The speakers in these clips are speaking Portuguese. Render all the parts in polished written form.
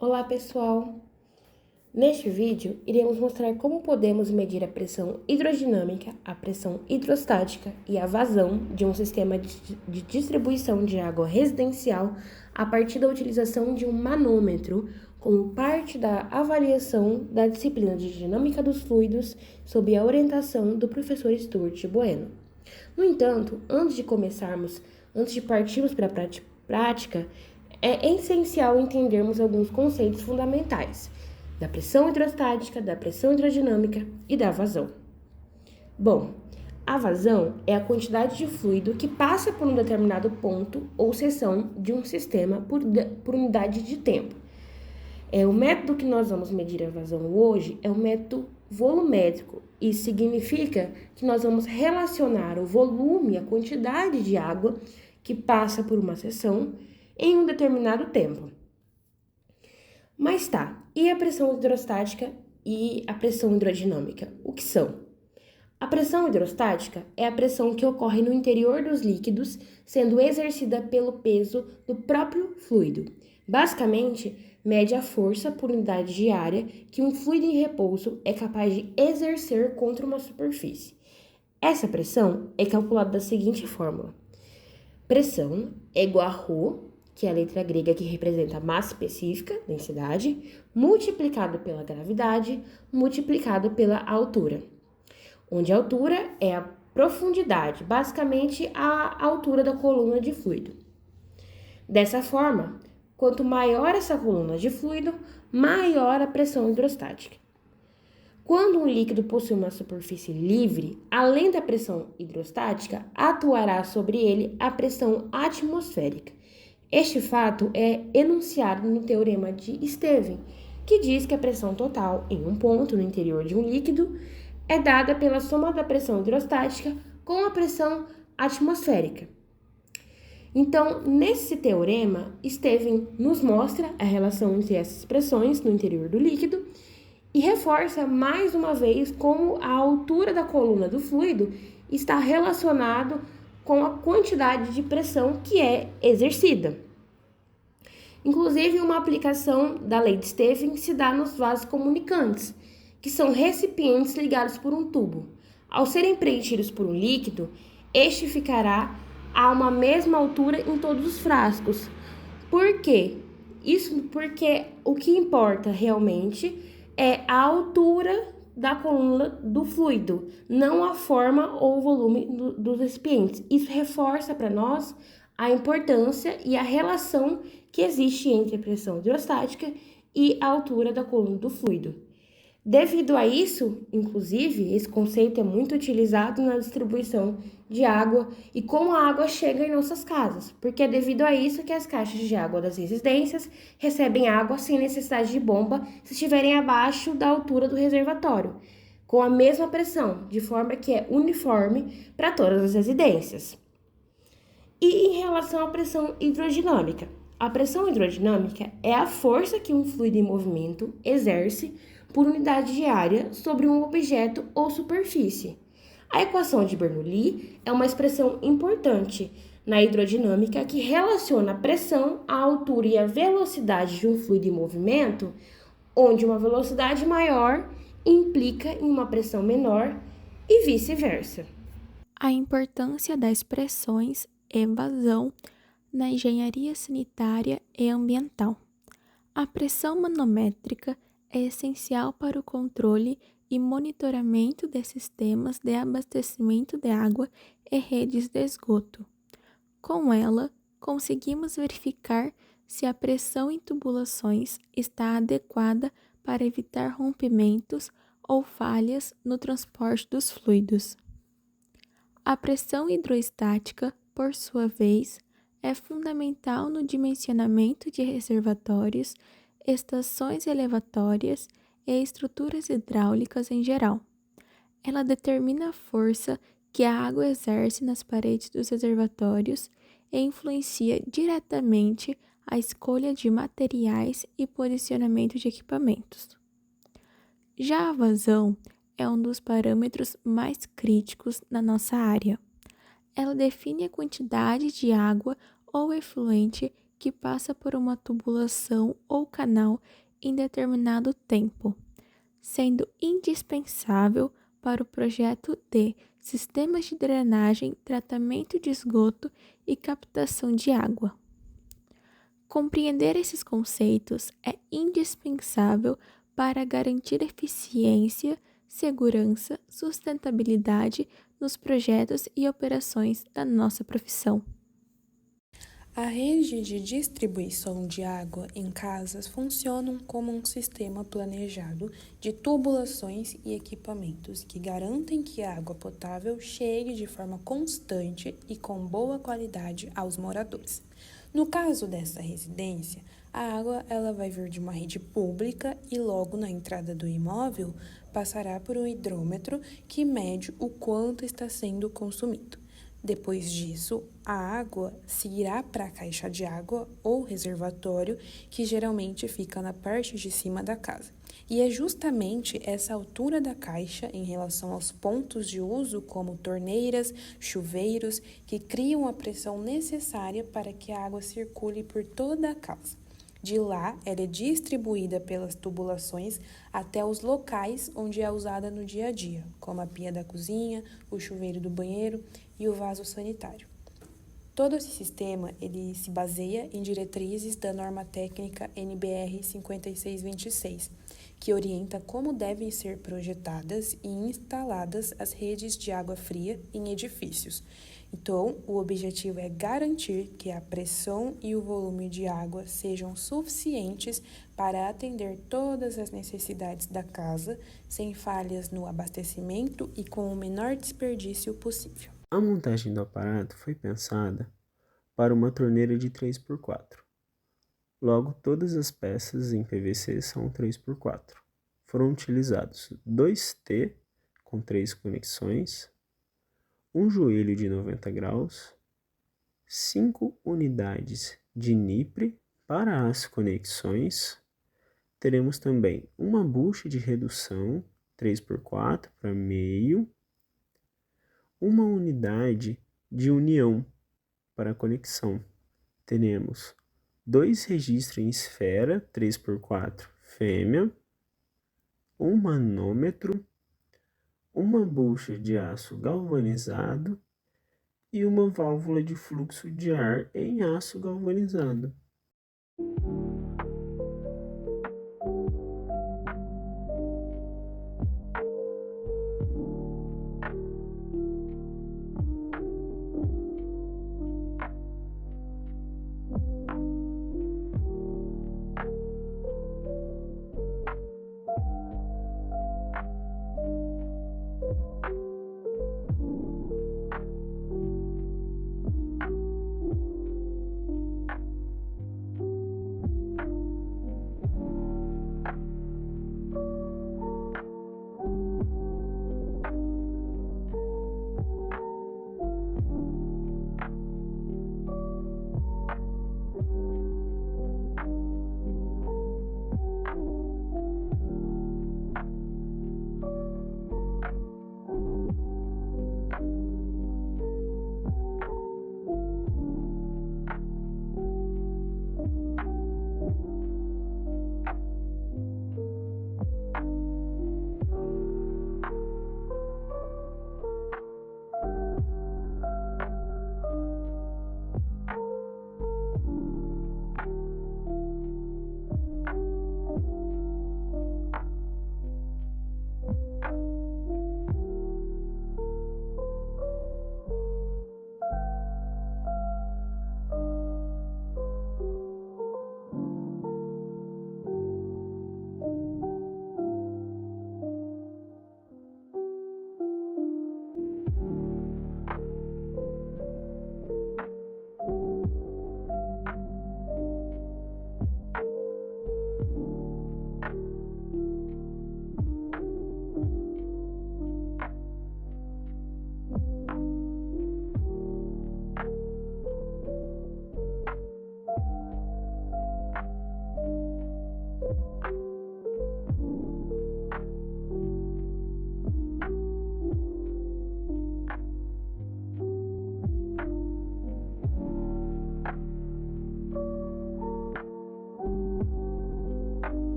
Olá pessoal! Neste vídeo, iremos mostrar como podemos medir a pressão hidrodinâmica, a pressão hidrostática e a vazão de um sistema de distribuição de água residencial a partir da utilização de um manômetro como parte da avaliação da disciplina de dinâmica dos fluidos sob a orientação do professor Stuart Bueno. No entanto, antes de partirmos para a prática, é essencial entendermos alguns conceitos fundamentais da pressão hidrostática, da pressão hidrodinâmica e da vazão. Bom, a vazão é a quantidade de fluido que passa por um determinado ponto ou seção de um sistema por unidade de tempo. O método que nós vamos medir a vazão hoje é o método volumétrico. Isso significa que nós vamos relacionar o volume, a quantidade de água que passa por uma seção em um determinado tempo. Mas tá, e a pressão hidrostática e a pressão hidrodinâmica? O que são? A pressão hidrostática é a pressão que ocorre no interior dos líquidos, sendo exercida pelo peso do próprio fluido. Basicamente, mede a força por unidade de área que um fluido em repouso é capaz de exercer contra uma superfície. Essa pressão é calculada da seguinte fórmula: pressão é igual a ρ, que é a letra grega que representa a massa específica, densidade, multiplicado pela gravidade, multiplicado pela altura. Onde a altura é a profundidade, basicamente a altura da coluna de fluido. Dessa forma, quanto maior essa coluna de fluido, maior a pressão hidrostática. Quando um líquido possui uma superfície livre, além da pressão hidrostática, atuará sobre ele a pressão atmosférica. Este fato é enunciado no Teorema de Stevens, que diz que a pressão total em um ponto no interior de um líquido é dada pela soma da pressão hidrostática com a pressão atmosférica. Então, nesse teorema, Stevens nos mostra a relação entre essas pressões no interior do líquido e reforça mais uma vez como a altura da coluna do fluido está relacionado com a quantidade de pressão que é exercida. Inclusive, uma aplicação da lei de Stevens se dá nos vasos comunicantes, que são recipientes ligados por um tubo. Ao serem preenchidos por um líquido, este ficará a uma mesma altura em todos os frascos. Por quê? Isso porque o que importa realmente é a altura da coluna do fluido, não a forma ou o volume dos recipientes. Isso reforça para nós a importância e a relação que existe entre a pressão hidrostática e a altura da coluna do fluido. Devido a isso, inclusive, esse conceito é muito utilizado na distribuição de água e como a água chega em nossas casas, porque é devido a isso que as caixas de água das residências recebem água sem necessidade de bomba se estiverem abaixo da altura do reservatório, com a mesma pressão, de forma que é uniforme para todas as residências. E em relação à pressão hidrodinâmica? A pressão hidrodinâmica é a força que um fluido em movimento exerce por unidade de área sobre um objeto ou superfície. A equação de Bernoulli é uma expressão importante na hidrodinâmica que relaciona a pressão, a altura e a velocidade de um fluido em movimento, onde uma velocidade maior implica em uma pressão menor e vice-versa. A importância das pressões e vazão na engenharia sanitária e ambiental. A pressão manométrica é essencial para o controle e monitoramento de sistemas de abastecimento de água e redes de esgoto. Com ela, conseguimos verificar se a pressão em tubulações está adequada para evitar rompimentos ou falhas no transporte dos fluidos. A pressão hidroestática, por sua vez, é fundamental no dimensionamento de reservatórios, estações elevatórias e estruturas hidráulicas em geral. Ela determina a força que a água exerce nas paredes dos reservatórios e influencia diretamente a escolha de materiais e posicionamento de equipamentos. Já a vazão é um dos parâmetros mais críticos na nossa área. Ela define a quantidade de água ou efluente que passa por uma tubulação ou canal em determinado tempo, sendo indispensável para o projeto de sistemas de drenagem, tratamento de esgoto e captação de água. Compreender esses conceitos é indispensável para garantir eficiência, segurança, sustentabilidade nos projetos e operações da nossa profissão. A rede de distribuição de água em casas funciona como um sistema planejado de tubulações e equipamentos que garantem que a água potável chegue de forma constante e com boa qualidade aos moradores. No caso dessa residência, a água ela vai vir de uma rede pública e logo na entrada do imóvel passará por um hidrômetro que mede o quanto está sendo consumido. Depois disso, a água seguirá para a caixa de água ou reservatório, que geralmente fica na parte de cima da casa. E é justamente essa altura da caixa em relação aos pontos de uso, como torneiras, chuveiros, que criam a pressão necessária para que a água circule por toda a casa. De lá, ela é distribuída pelas tubulações até os locais onde é usada no dia a dia, como a pia da cozinha, o chuveiro do banheiro e o vaso sanitário. Todo esse sistema ele se baseia em diretrizes da norma técnica NBR 5626, que orienta como devem ser projetadas e instaladas as redes de água fria em edifícios. Então, o objetivo é garantir que a pressão e o volume de água sejam suficientes para atender todas as necessidades da casa, sem falhas no abastecimento e com o menor desperdício possível. A montagem do aparato foi pensada para uma torneira de 3x4. Logo, todas as peças em PVC são 3x4. Foram utilizados 2 T com 3 conexões, um joelho de 90 graus, 5 unidades de nipre para as conexões. Teremos também uma bucha de redução 3x4 para meio, uma unidade de união para a conexão. Teremos 2 registros em esfera 3x4 fêmea, um manômetro, uma bucha de aço galvanizado e uma válvula de fluxo de ar em aço galvanizado.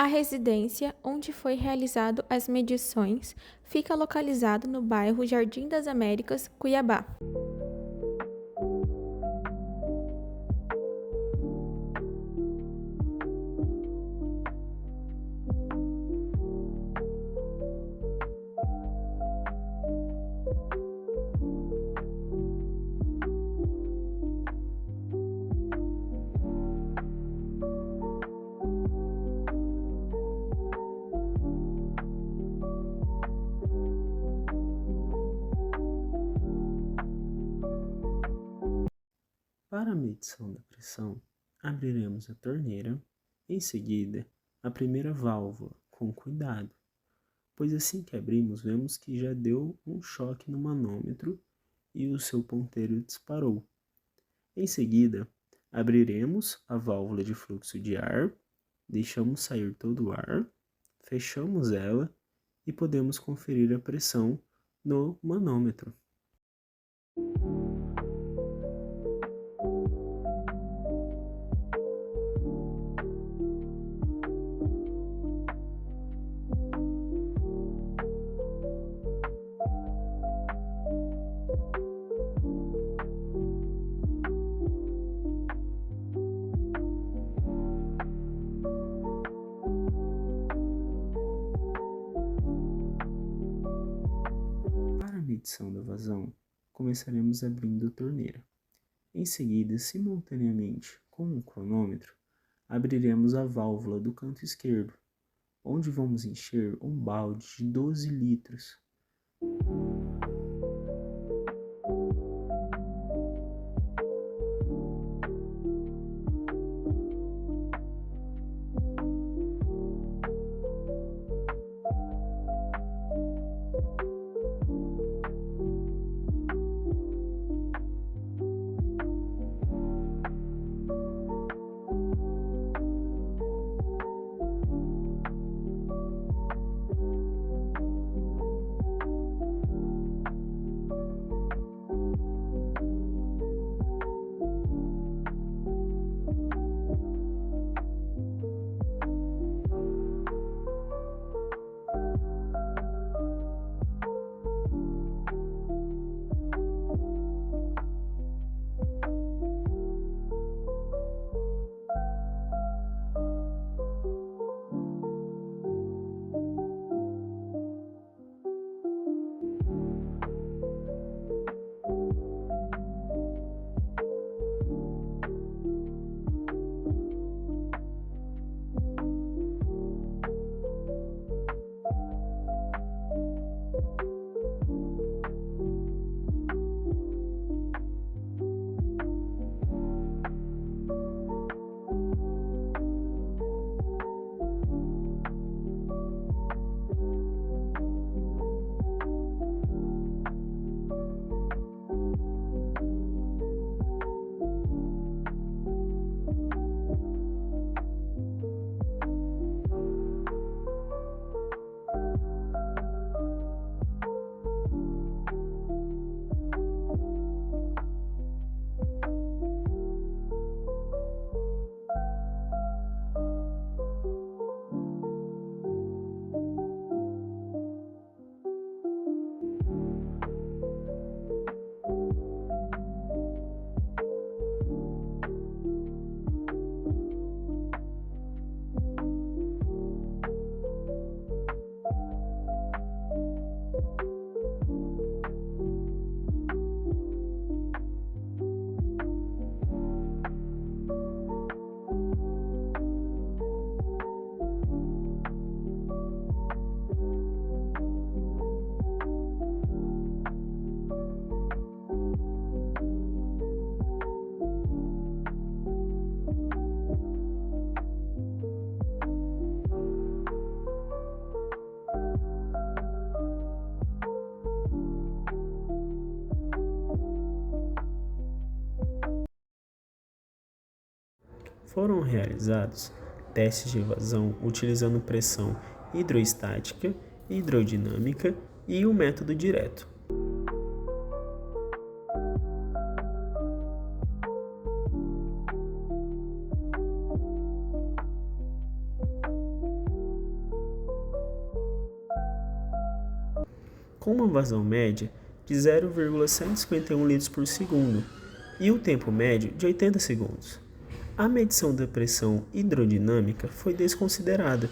A residência onde foi realizado as medições fica localizada no bairro Jardim das Américas, Cuiabá. Para a medição da pressão, abriremos a torneira, em seguida, a primeira válvula, com cuidado, pois assim que abrimos vemos que já deu um choque no manômetro e o seu ponteiro disparou. Em seguida, abriremos a válvula de fluxo de ar, deixamos sair todo o ar, fechamos ela e podemos conferir a pressão no manômetro. Para a medição da vazão, começaremos abrindo a torneira. Em seguida, simultaneamente com o cronômetro, abriremos a válvula do canto esquerdo, onde vamos encher um balde de 12 litros. Foram realizados testes de vazão utilizando pressão hidroestática, hidrodinâmica e o método direto. com uma vazão média de 0,151 litros por segundo e o tempo médio de 80 segundos. A medição da pressão hidrodinâmica foi desconsiderada,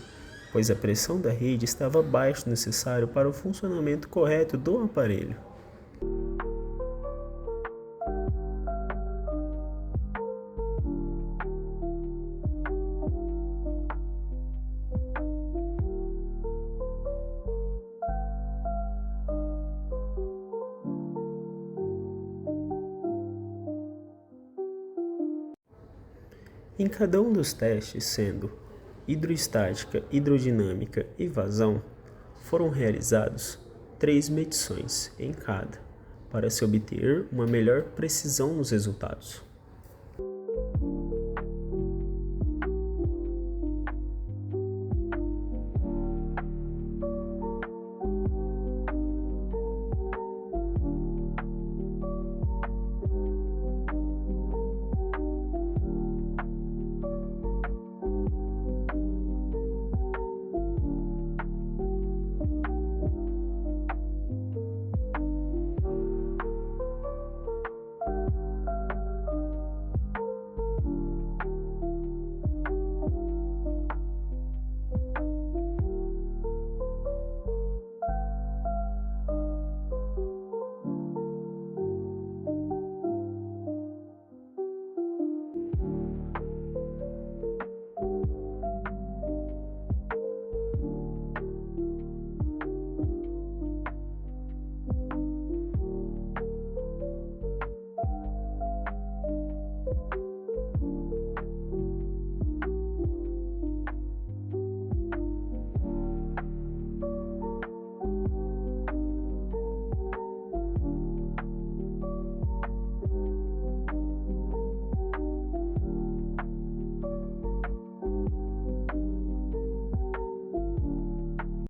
pois a pressão da rede estava abaixo do necessário para o funcionamento correto do aparelho. Em cada um dos testes, sendo hidroestática, hidrodinâmica e vazão, foram realizados 3 medições em cada, para se obter uma melhor precisão nos resultados.